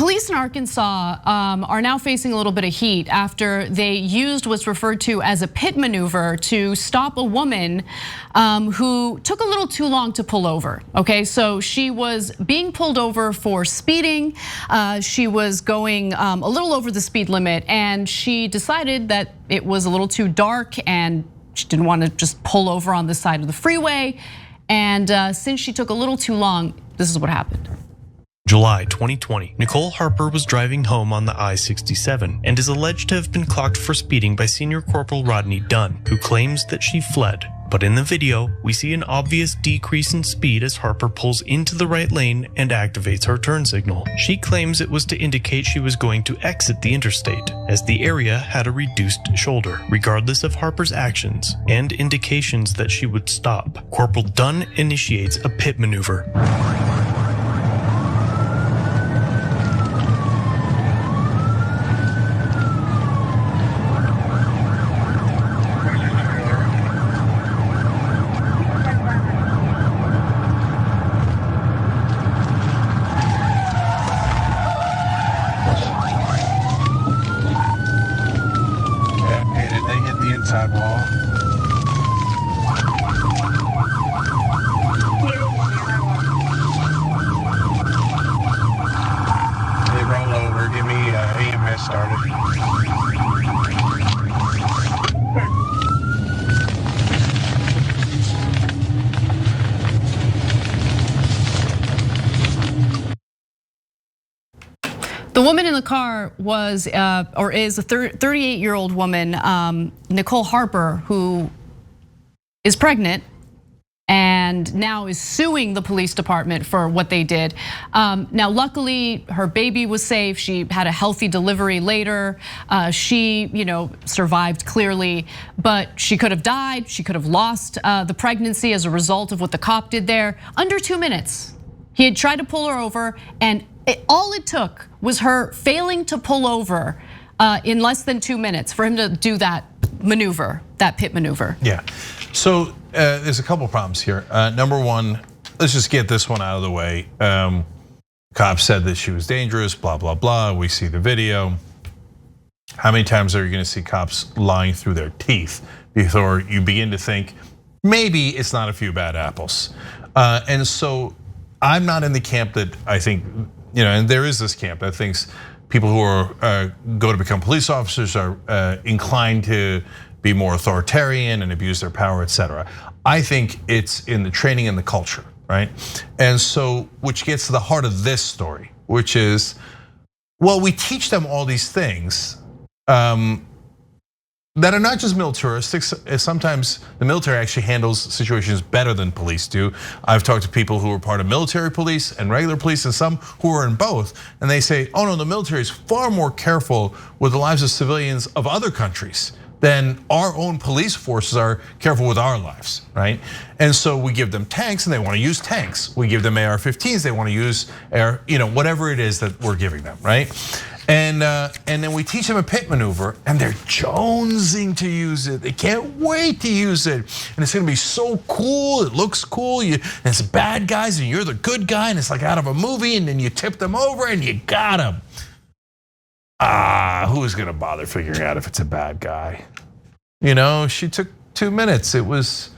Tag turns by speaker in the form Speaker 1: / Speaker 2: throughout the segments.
Speaker 1: Police in Arkansas are now facing a little bit of heat after they used what's referred to as a pit maneuver to stop a woman who took a little too long to pull over. Okay, so she was being pulled over for speeding. She was going a little over the speed limit, and she decided that it was a little too dark and she didn't want to just pull over on the side of the freeway. And since she took a little too long, this is what happened.
Speaker 2: July 2020, Nicole Harper was driving home on the I-67 and is alleged to have been clocked for speeding by Senior Corporal Rodney Dunn, who claims that she fled. But in the video, we see an obvious decrease in speed as Harper pulls into the right lane and activates her turn signal. She claims it was to indicate she was going to exit the interstate, as the area had a reduced shoulder. Regardless of Harper's actions and indications that she would stop, Corporal Dunn initiates a pit maneuver.
Speaker 3: Sidewall. They roll over, get me EMS started.
Speaker 1: The woman in the car was, or is a 38-year-old woman, Nicole Harper, who is pregnant and now is suing the police department for what they did. Now, luckily, her baby was safe. She had a healthy delivery later. She, survived clearly, but she could have died. She could have lost the pregnancy as a result of what the cop did there. Under 2 minutes, he had tried to pull her over, and all it took was her failing to pull over in less than 2 minutes for him to do that maneuver, that pit maneuver.
Speaker 3: Yeah, so there's a couple problems here. Number one, let's just get this one out of the way. Cops said that she was dangerous, blah, blah, blah. We see the video. How many times are you gonna see cops lying through their teeth before you begin to think, maybe it's not a few bad apples? And so I'm not in the camp that I think, and there is this camp that thinks people who are go to become police officers are inclined to be more authoritarian and abuse their power, etc. I think it's in the training and the culture, right? And so, which gets to the heart of this story, which is, well, we teach them all these things that are not just militaristic. Sometimes the military actually handles situations better than police do. I've talked to people who are part of military police and regular police, and some who are in both, and they say, oh no, the military is far more careful with the lives of civilians of other countries than our own police forces are careful with our lives, right? And so we give them tanks and they want to use tanks. We give them AR-15s, they want to use whatever it is that we're giving them, right? And then we teach them a pit maneuver, and they're jonesing to use it. They can't wait to use it, and it's gonna be so cool. It looks cool. And it's bad guys, and you're the good guy, and it's like out of a movie. And then you tip them over, and you got them. Who's gonna bother figuring out if it's a bad guy? She took 2 minutes. It was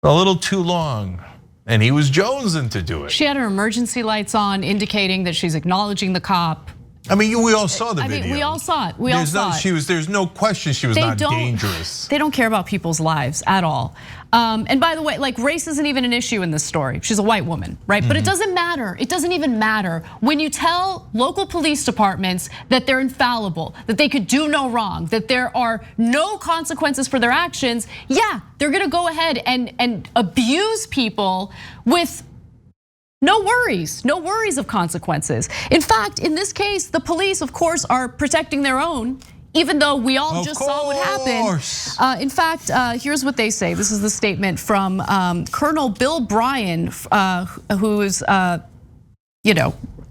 Speaker 3: a little too long. And he was jonesing to do it.
Speaker 1: She had her emergency lights on, indicating that she's acknowowledging the cop.
Speaker 3: I mean, we all saw the video.
Speaker 1: We all saw it. We all saw it.
Speaker 3: There's no question she was not dangerous.
Speaker 1: They don't care about people's lives at all. And by the way, like, race isn't even an issue in this story. She's a white woman, right? But it doesn't matter. It doesn't even matter. When you tell local police departments that they're infallible, that they could do no wrong, that there are no consequences for their actions, yeah, they're gonna go ahead and abuse people with no worries of consequences. In fact, in this case, the police, of course, are protecting their own, even though we all just saw what happened. In fact, here's what they say. This is the statement from Colonel Bill Bryan, who is,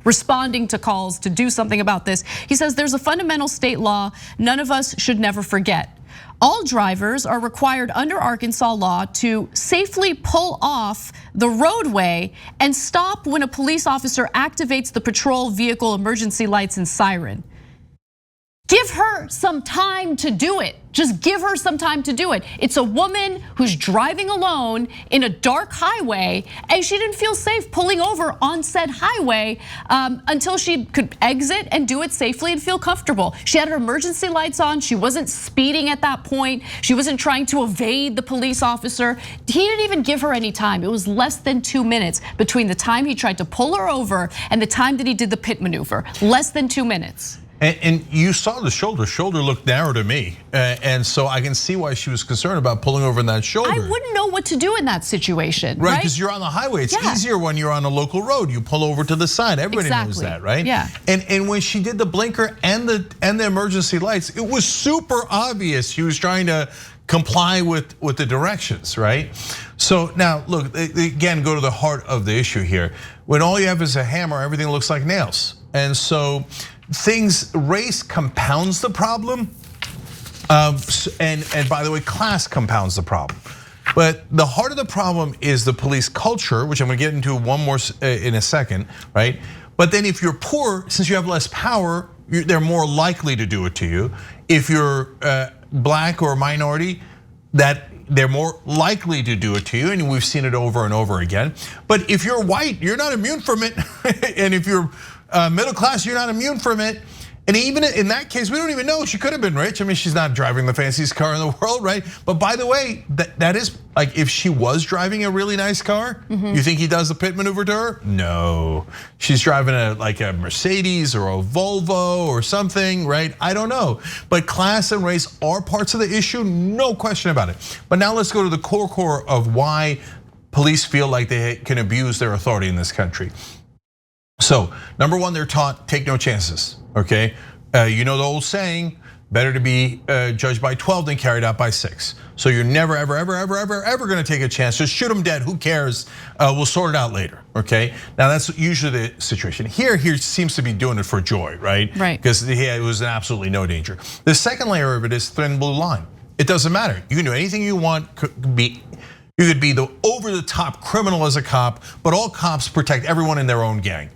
Speaker 1: responding to calls to do something about this. He says there's a fundamental state law none of us should never forget. All drivers are required under Arkansas law to safely pull off the roadway and stop when a police officer activates the patrol vehicle emergency lights and siren. Give her some time to do it. Just give her some time to do it. It's a woman who's driving alone in a dark highway, and she didn't feel safe pulling over on said highway until she could exit and do it safely and feel comfortable. She had her emergency lights on. She wasn't speeding at that point. She wasn't trying to evade the police officer. He didn't even give her any time. It was less than 2 minutes between the time he tried to pull her over and the time that he did the pit maneuver. Less than 2 minutes.
Speaker 3: And you saw the shoulder looked narrow to me. And so I can see why she was concerned about pulling over in that shoulder.
Speaker 1: I wouldn't know what to do in that situation,
Speaker 3: right? Because you're on the highway. It's easier when you're on a local road. You pull over to the side. Everybody knows that, right?
Speaker 1: Yeah.
Speaker 3: And when she did the blinker and the emergency lights, it was super obvious she was trying to comply with the directions, right? So now look, again, go to the heart of the issue here. When all you have is a hammer, everything looks like nails. And so race compounds the problem, and by the way, class compounds the problem. But the heart of the problem is the police culture, which I'm gonna get into one more in a second, right? But then if you're poor, since you have less power, they're more likely to do it to you. If you're black or minority, that they're more likely to do it to you, and we've seen it over and over again. But if you're white, you're not immune from it, and if you're middle class, you're not immune from it. And even in that case, we don't even know. She could have been rich. I mean, she's not driving the fanciest car in the world, right? But by the way, that is like, if she was driving a really nice car, you think he does the pit maneuver to her? No, she's driving like a Mercedes or a Volvo or something, right? I don't know. But class and race are parts of the issue, no question about it. But now let's go to the core of why police feel like they can abuse their authority in this country. So, number one, they're taught take no chances, okay? You know the old saying, better to be judged by 12 than carried out by 6. So you're never, ever gonna take a chance. Just shoot him dead, who cares? We'll sort it out later, okay? Now that's usually the situation. Here seems to be doing it for joy, right?
Speaker 1: Right.
Speaker 3: Because it was absolutely no danger. The second layer of it is thin blue line. It doesn't matter, you can do anything you want, you could be the over the top criminal as a cop, but all cops protect everyone in their own gang.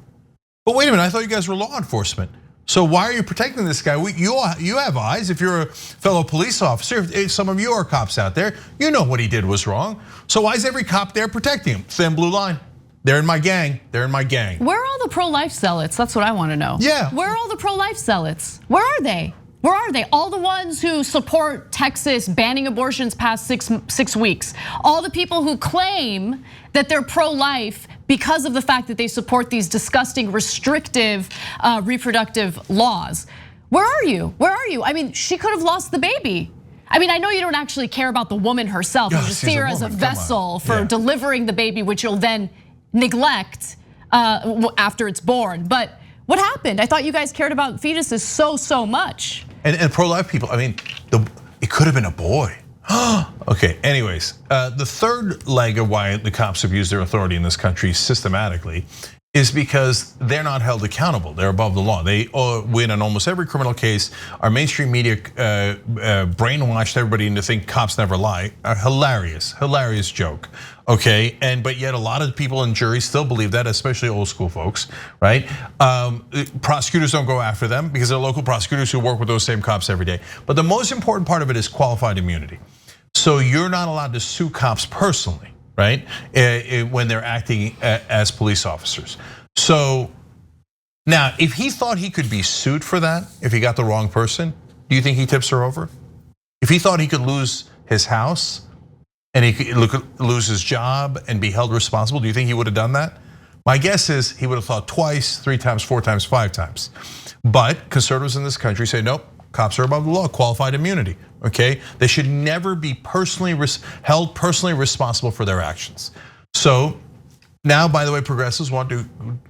Speaker 3: But wait a minute, I thought you guys were law enforcement. So why are you protecting this guy? You have eyes. If you're a fellow police officer, if some of you are cops out there, you know what he did was wrong. So why is every cop there protecting him? Thin blue line. They're in my gang, they're in my gang.
Speaker 1: Where are all the pro-life zealots? That's what I wanna know.
Speaker 3: Yeah.
Speaker 1: Where are all the pro-life zealots? Where are they? Where are they? All the ones who support Texas banning abortions past 6 weeks. All the people who claim that they're pro-life because of the fact that they support these disgusting, restrictive reproductive laws. Where are you? Where are you? I mean, she could have lost the baby. I mean, I know you don't actually care about the woman herself. You just see her as a vessel for delivering the baby, which you'll then neglect after it's born. But what happened? I thought you guys cared about fetuses so much.
Speaker 3: And pro-life people, I mean, it could have been a boy. Okay, anyways, the third leg of why the cops abuse their authority in this country systematically is because they're not held accountable. They're above the law. They win on almost every criminal case. Our mainstream media brainwashed everybody into think cops never lie. A hilarious joke. Okay, but yet a lot of people in juries still believe that, especially old school folks, right? Prosecutors don't go after them because they're local prosecutors who work with those same cops every day. But the most important part of it is qualified immunity. So you're not allowed to sue cops personally, right? When they're acting as police officers. So now, if he thought he could be sued for that, if he got the wrong person, do you think he tips her over? If he thought he could lose his house and he could lose his job and be held responsible, do you think he would have done that? My guess is he would have thought twice, 3 times, 4 times, 5 times. But conservatives in this country say, nope, cops are above the law, qualified immunity, okay? They should never be held personally responsible for their actions. So now, by the way, progressives want to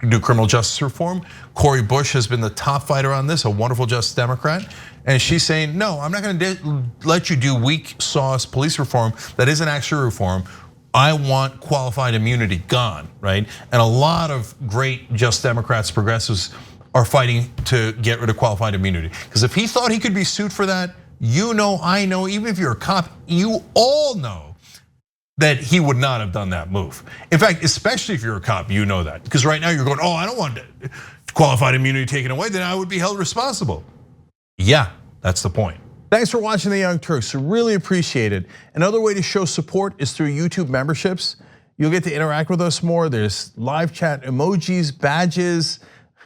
Speaker 3: do criminal justice reform. Cori Bush has been the top fighter on this, a wonderful Justice Democrat. And she's saying, no, I'm not gonna let you do weak sauce police reform that isn't actually reform. I want qualified immunity gone, right? And a lot of great just Democrats, progressives are fighting to get rid of qualified immunity. Because if he thought he could be sued for that, you know, I know, even if you're a cop, you all know that he would not have done that move. In fact, especially if you're a cop, you know that. Because right now you're going, I don't want qualified immunity taken away, then I would be held responsible. Yeah, that's the point.
Speaker 4: Thanks for watching The Young Turks, really appreciate it. Another way to show support is through YouTube memberships. You'll get to interact with us more. There's live chat emojis, badges.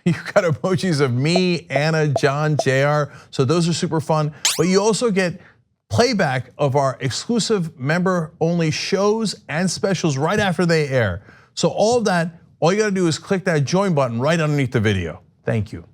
Speaker 4: You've got emojis of me, Anna, John, JR. So those are super fun. But you also get playback of our exclusive member-only shows and specials right after they air. So all of that, all you gotta do is click that join button right underneath the video. Thank you.